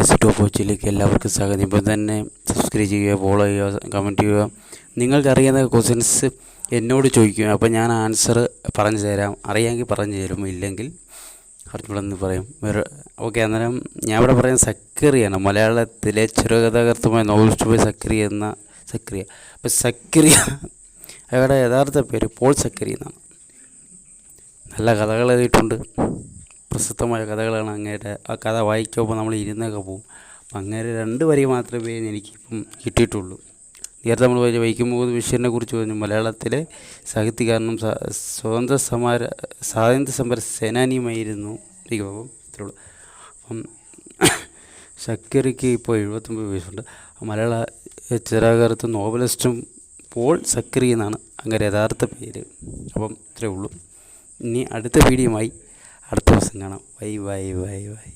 S top വാച്ചിലേക്ക് എല്ലാവർക്കും സ്വാഗതം. ഇപ്പോൾ തന്നെ സബ്സ്ക്രൈബ് ചെയ്യുക, ഫോളോ ചെയ്യുക, കമൻറ്റ് ചെയ്യുക. നിങ്ങൾക്കറിയാവുന്ന ക്വസ്റ്റ്യൻസ് എന്നോട് ചോദിക്കുക, അപ്പോൾ ഞാൻ ആൻസർ പറഞ്ഞു തരാം. അറിയാമെങ്കിൽ പറഞ്ഞു തരും, ഇല്ലെങ്കിൽ അറിഞ്ഞുകൂടെന്ന് പറയും. ഓക്കെ, അന്നേരം ഞാൻ ഇവിടെ പറയുന്നത് സക്കറിയാണ്, മലയാളത്തിലെ ചെറുകഥാകൃത്തുമായ നോവലിസ്റ്റ് ബോയ് സക്കറിയ എന്ന സക്കറിയ. അപ്പോൾ സക്കറിയ അയാളുടെ യഥാർത്ഥ പേര് പോൾ സക്കറി എന്നാണ്. നല്ല കഥകൾ എഴുതിയിട്ടുണ്ട്, പ്രസിദ്ധമായ കഥകളാണ് അങ്ങേരുടെ. ആ കഥ വായിക്കുമ്പോൾ നമ്മൾ ഇരുന്നൊക്കെ പോകും. അപ്പം അങ്ങേരെ 2 വരി മാത്രമേ എനിക്കിപ്പം കിട്ടിയിട്ടുള്ളൂ. നേരത്തെ നമ്മൾ വൈക്കം മുഹമ്മദ് ബഷീറിനെ കുറിച്ച് പറഞ്ഞു, മലയാളത്തിലെ സാഹിത്യകാരനും സ്വാതന്ത്ര്യ സമര സേനാനിയുമായിരുന്നു. അപ്പം ഇത്രയുള്ളൂ. അപ്പം സക്കറിക്ക് ഇപ്പോൾ 79 വയസ്സുണ്ട്. മലയാള ചെറുകഥാകൃത്തും നോവലിസ്റ്റും പോൾ സക്കറി എന്നാണ് അങ്ങേരെ യഥാർത്ഥ പേര്. അപ്പം ഇത്രയേ ഉള്ളൂ. ഇനി അടുത്ത വീഡിയോയുമായി അടുത്ത ദിവസം കാണാം. Bye bye bye bye.